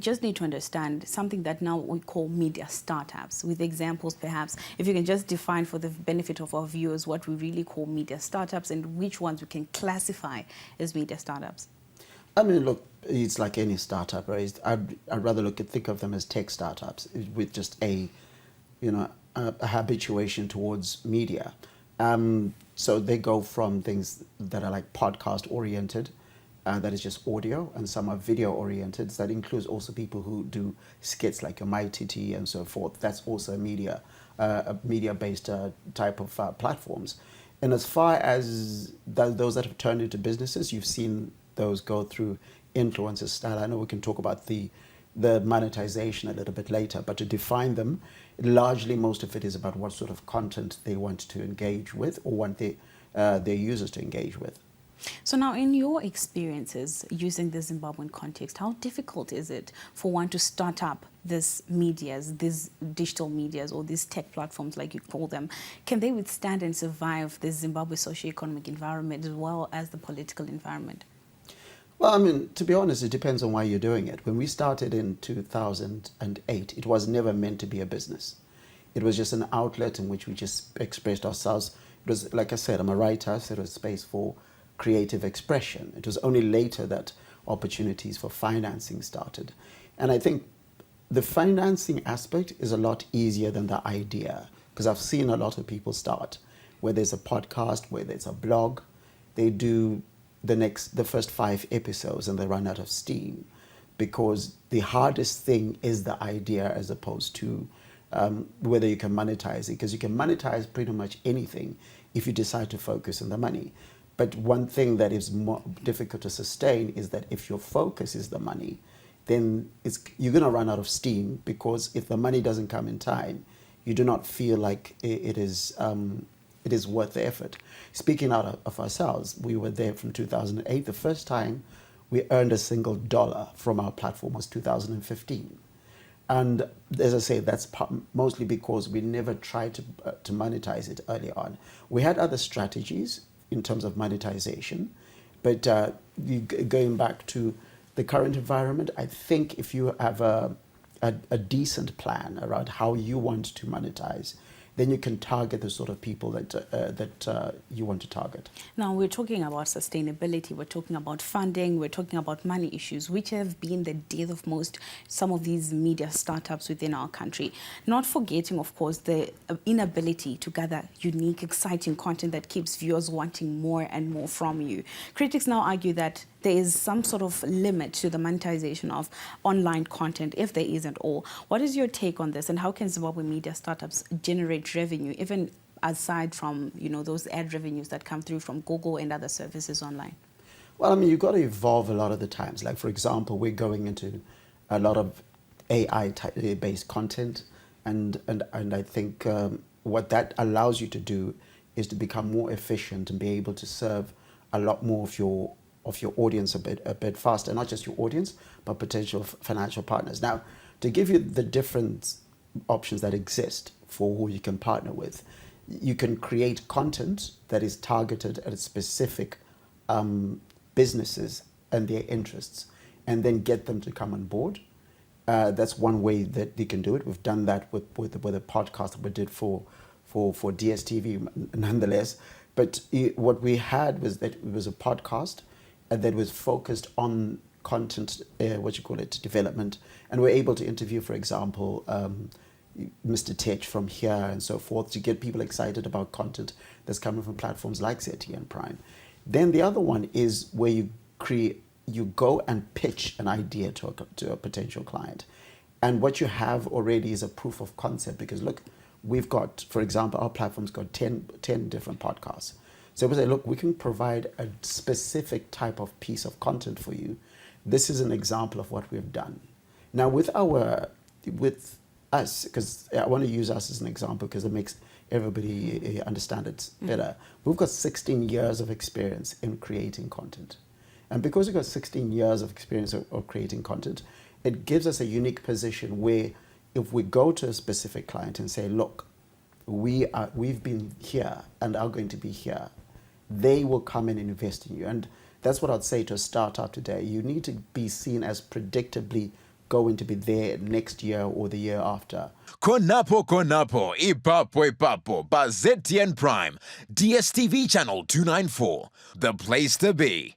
just need to understand something that now we call media startups, with examples perhaps. If you can just define for the benefit of our viewers what we really call media startups and which ones we can classify as media startups. I mean, look, it's like any startup, right? I'd rather think of them as tech startups with just a habituation towards media. So they go from things that are like podcast oriented, that is just audio, and some are video oriented. That includes also people who do skits like your MyTT and so forth. That's also a media based type of platforms. And as far as those that have turned into businesses, you've seen those go through influencer style. I know we can talk about the monetization a little bit later, but to define them, largely most of it is about what sort of content they want to engage with or want their users to engage with. So now, in your experiences using the Zimbabwean context, how difficult is it for one to start up these medias, these digital medias, or these tech platforms, like you call them? Can they withstand and survive the Zimbabwe socio-economic environment as well as the political environment? Well, I mean, to be honest, it depends on why you're doing it. When we started in 2008, it was never meant to be a business. It was just an outlet in which we just expressed ourselves. It was, like I said, I'm a writer, so there was space for creative expression. It was only later that opportunities for financing started. And I think the financing aspect is a lot easier than the idea, because I've seen a lot of people start where there's a podcast, where there's a blog, they do the first 5 episodes and they run out of steam, because the hardest thing is the idea as opposed to whether you can monetize it, because you can monetize pretty much anything if you decide to focus on the money. But one thing that is more difficult to sustain is that if your focus is the money, then you're going to run out of steam, because if the money doesn't come in time, you do not feel like it is worth the effort. Speaking out of ourselves, we were there from 2008. The first time we earned a single dollar from our platform was 2015. And as I say, that's mostly because we never tried to monetize it early on. We had other strategies in terms of monetization, but going back to the current environment, I think if you have a decent plan around how you want to monetize, then you can target the sort of people that you want to target. Now, we're talking about sustainability, we're talking about funding, we're talking about money issues, which have been the death of some of these media startups within our country. Not forgetting, of course, the inability to gather unique, exciting content that keeps viewers wanting more and more from you. Critics now argue that there is some sort of limit to the monetization of online content, if there isn't all. What is your take on this, and how can Zimbabwe media startups generate revenue, even aside from those ad revenues that come through from Google and other services online? Well, I mean, you've got to evolve a lot of the times. Like, for example, we're going into a lot of AI-based content, and I think what that allows you to do is to become more efficient and be able to serve a lot more of your audience a bit faster, not just your audience, but potential financial partners. Now, to give you the different options that exist for who you can partner with, you can create content that is targeted at specific businesses and their interests, and then get them to come on board. That's one way that you can do it. We've done that with a podcast that we did for DSTV, nonetheless. But what we had was that it was a podcast that was focused on content, development. And we're able to interview, for example, Mr. Tech from here and so forth, to get people excited about content that's coming from platforms like ZTN Prime. Then the other one is where you go and pitch an idea to a potential client. And what you have already is a proof of concept, because look, we've got, for example, our platform's got 10 different podcasts. So we say, look, we can provide a specific type of piece of content for you. This is an example of what we've done. Now with us, because I want to use us as an example because it makes everybody understand it better. We've got 16 years of experience in creating content. And because we've got 16 years of experience of creating content, it gives us a unique position where if we go to a specific client and say, look, we've been here and are going to be here, they will come and invest in you. And that's what I'd say to a startup today. You need to be seen as predictably going to be there next year or the year after. Konapo Konapo, Ipapo Ipapo, ba ZTN Prime, DSTV channel 294, the place to be.